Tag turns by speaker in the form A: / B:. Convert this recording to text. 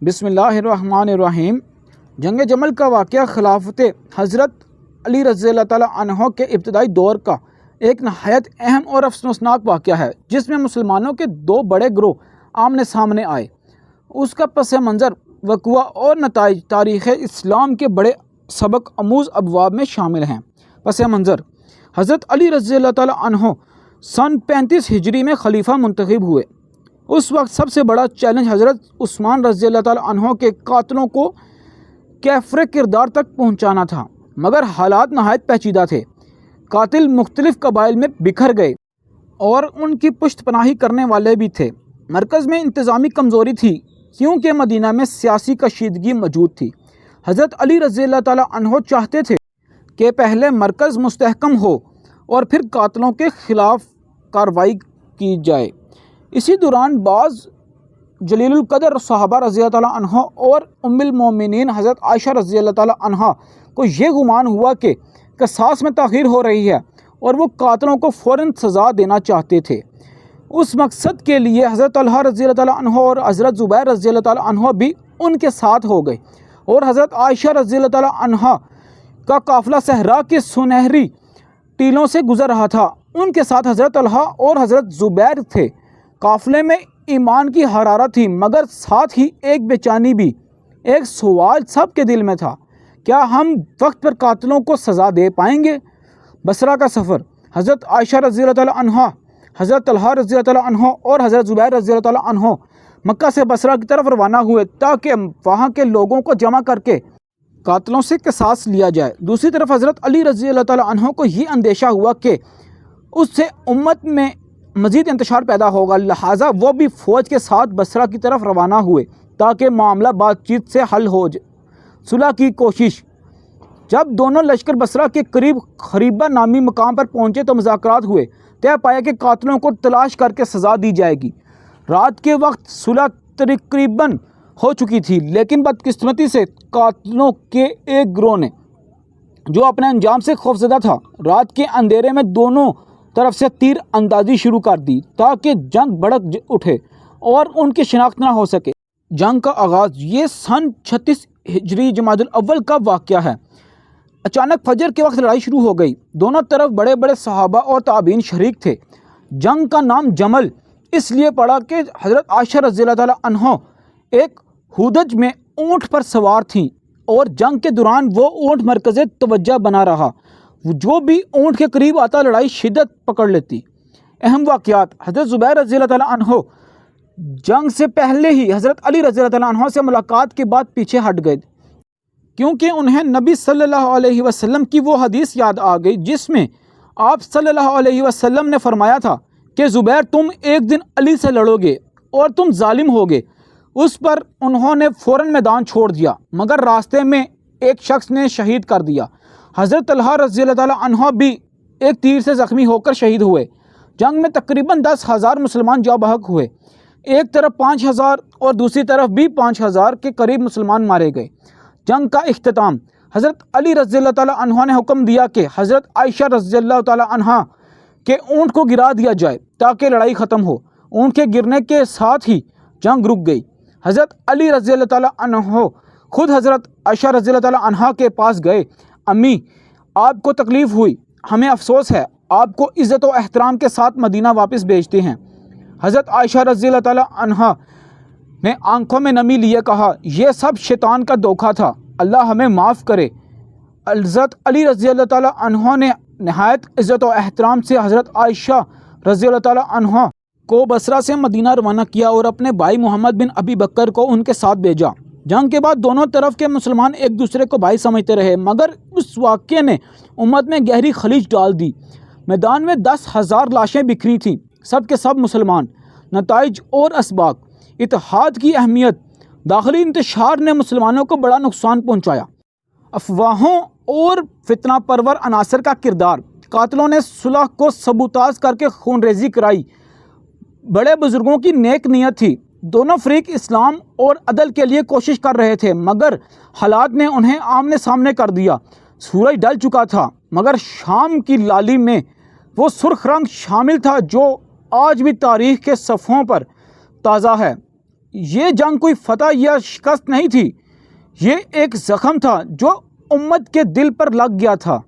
A: بسم اللہ الرحمن الرحیم۔ جنگ جمل کا واقعہ خلافت حضرت علی رضی اللہ تعالیٰ عنہ کے ابتدائی دور کا ایک نہایت اہم اور افسوسناک واقعہ ہے، جس میں مسلمانوں کے دو بڑے گروہ آمنے سامنے آئے۔ اس کا پس منظر، وقوع اور نتائج تاریخ اسلام کے بڑے سبق آموز ابواب میں شامل ہیں۔ پس منظر: حضرت علی رضی اللہ تعالیٰ عنہ سن 35 ہجری میں خلیفہ منتخب ہوئے۔ اس وقت سب سے بڑا چیلنج حضرت عثمان رضی اللہ تعالیٰ عنہ کے قاتلوں کو کیفر کردار تک پہنچانا تھا، مگر حالات نہایت پیچیدہ تھے۔ قاتل مختلف قبائل میں بکھر گئے اور ان کی پشت پناہی کرنے والے بھی تھے۔ مرکز میں انتظامی کمزوری تھی، کیونکہ مدینہ میں سیاسی کشیدگی موجود تھی۔ حضرت علی رضی اللہ تعالیٰ عنہ چاہتے تھے کہ پہلے مرکز مستحکم ہو اور پھر قاتلوں کے خلاف کارروائی کی جائے۔ اسی دوران بعض جلیل القدر صحابہ رضی اللہ تعالیٰ عنہ اور ام المومنین حضرت عائشہ رضی اللہ تعالیٰ عنہ کو یہ گمان ہوا کہ قصاص میں تاخیر ہو رہی ہے اور وہ قاتلوں کو فوراً سزا دینا چاہتے تھے۔ اس مقصد کے لیے حضرت طلحہ رضی اللہ تعالیٰ عنہ اور حضرت زبیر رضی اللہ تعالیٰ عنہ بھی ان کے ساتھ ہو گئے، اور حضرت عائشہ رضی اللہ تعالیٰ عنہ کا قافلہ صحرا کے سنہری ٹیلوں سے گزر رہا تھا۔ ان کے ساتھ حضرت طلحہ اور حضرت زبیر تھے۔ قافلے میں ایمان کی حرارت تھی، مگر ساتھ ہی ایک بے چینی بھی۔ ایک سوال سب کے دل میں تھا: کیا ہم وقت پر قاتلوں کو سزا دے پائیں گے؟ بصرہ کا سفر: حضرت عائشہ رضی اللہ تعالیٰ عنہ، حضرت طلحہ رضی اللہ تعالیٰ عنہ اور حضرت زبیر رضی اللہ تعالیٰ عنہ مکہ سے بصرہ کی طرف روانہ ہوئے تاکہ وہاں کے لوگوں کو جمع کر کے قاتلوں سے قصاص لیا جائے۔ دوسری طرف حضرت علی رضی اللہ تعالیٰ عنہ کو یہ اندیشہ ہوا کہ اس سے امت میں مزید انتشار پیدا ہوگا، لہٰذا وہ بھی فوج کے ساتھ بصرہ کی طرف روانہ ہوئے تاکہ معاملہ بات چیت سے حل ہو جائے۔ صلح کی کوشش: جب دونوں لشکر بصرہ کے قریب خریبہ نامی مقام پر پہنچے تو مذاکرات ہوئے۔ طے پایا کہ قاتلوں کو تلاش کر کے سزا دی جائے گی۔ رات کے وقت صلح تقریباً ہو چکی تھی، لیکن بدقسمتی سے قاتلوں کے ایک گروہ نے، جو اپنے انجام سے خوفزدہ تھا، رات کے اندھیرے میں دونوں طرف سے تیر اندازی شروع کر دی تاکہ جنگ بھڑک اٹھے اور ان کی شناخت نہ ہو سکے۔ جنگ کا آغاز: یہ سن 36 ہجری جمادی الاول کا واقعہ ہے۔ اچانک فجر کے وقت لڑائی شروع ہو گئی۔ دونوں طرف بڑے بڑے صحابہ اور تابعین شریک تھے۔ جنگ کا نام جمل اس لیے پڑا کہ حضرت عائشہ رضی اللہ تعالیٰ عنہ ایک ہودج میں اونٹ پر سوار تھیں، اور جنگ کے دوران وہ اونٹ مرکز توجہ بنا رہا۔ جو بھی اونٹ کے قریب آتا لڑائی شدت پکڑ لیتی۔ اہم واقعات: حضرت زبیر رضی اللہ تعالیٰ عنہ جنگ سے پہلے ہی حضرت علی رضی اللہ تعالیٰ عنہ سے ملاقات کے بعد پیچھے ہٹ گئے، کیونکہ انہیں نبی صلی اللہ علیہ وسلم کی وہ حدیث یاد آ گئی جس میں آپ صلی اللہ علیہ وسلم نے فرمایا تھا کہ زبیر تم ایک دن علی سے لڑو گے اور تم ظالم ہوگے۔ اس پر انہوں نے فوراً میدان چھوڑ دیا، مگر راستے میں ایک شخص نے شہید کر دیا۔ حضرت طلحہ رضی اللہ تعالیٰ عنہ بھی ایک تیر سے زخمی ہو کر شہید ہوئے۔ جنگ میں تقریباً 10,000 مسلمان جاں بحق ہوئے۔ ایک طرف 5,000 اور دوسری طرف بھی 5,000 کے قریب مسلمان مارے گئے۔ جنگ کا اختتام: حضرت علی رضی اللہ تعالیٰ عنہ نے حکم دیا کہ حضرت عائشہ رضی اللہ تعالیٰ عنہ کے اونٹ کو گرا دیا جائے تاکہ لڑائی ختم ہو۔ اونٹ کے گرنے کے ساتھ ہی جنگ رک گئی۔ حضرت علی رضی اللہ تعالیٰ عنہ خود حضرت عائشہ رضی اللہ تعالیٰ عنہ کے پاس گئے۔ امی، آپ کو تکلیف ہوئی، ہمیں افسوس ہے، آپ کو عزت و احترام کے ساتھ مدینہ واپس بھیجتے ہیں۔ حضرت عائشہ رضی اللہ تعالیٰ عنہ نے آنکھوں میں نمی لیے کہا، یہ سب شیطان کا دھوکہ تھا، اللہ ہمیں معاف کرے۔ حضرت علی رضی اللہ تعالیٰ عنہ نے نہایت عزت و احترام سے حضرت عائشہ رضی اللہ تعالیٰ عنہ کو بصرہ سے مدینہ روانہ کیا اور اپنے بھائی محمد بن ابی بکر کو ان کے ساتھ بھیجا۔ جنگ کے بعد دونوں طرف کے مسلمان ایک دوسرے کو بھائی سمجھتے رہے، مگر اس واقعے نے امت میں گہری خلیج ڈال دی۔ میدان میں 10,000 لاشیں بکھری تھیں، سب کے سب مسلمان۔ نتائج اور اسباق: اتحاد کی اہمیت: داخلی انتشار نے مسلمانوں کو بڑا نقصان پہنچایا۔ افواہوں اور فتنہ پرور عناصر کا کردار: قاتلوں نے صلح کو سبوتاژ کر کے خون ریزی کرائی۔ بڑے بزرگوں کی نیک نیت تھی، دونوں فریق اسلام اور عدل کے لیے کوشش کر رہے تھے، مگر حالات نے انہیں آمنے سامنے کر دیا۔ سورج ڈل چکا تھا، مگر شام کی لالی میں وہ سرخ رنگ شامل تھا جو آج بھی تاریخ کے صفحوں پر تازہ ہے۔ یہ جنگ کوئی فتح یا شکست نہیں تھی، یہ ایک زخم تھا جو امت کے دل پر لگ گیا تھا۔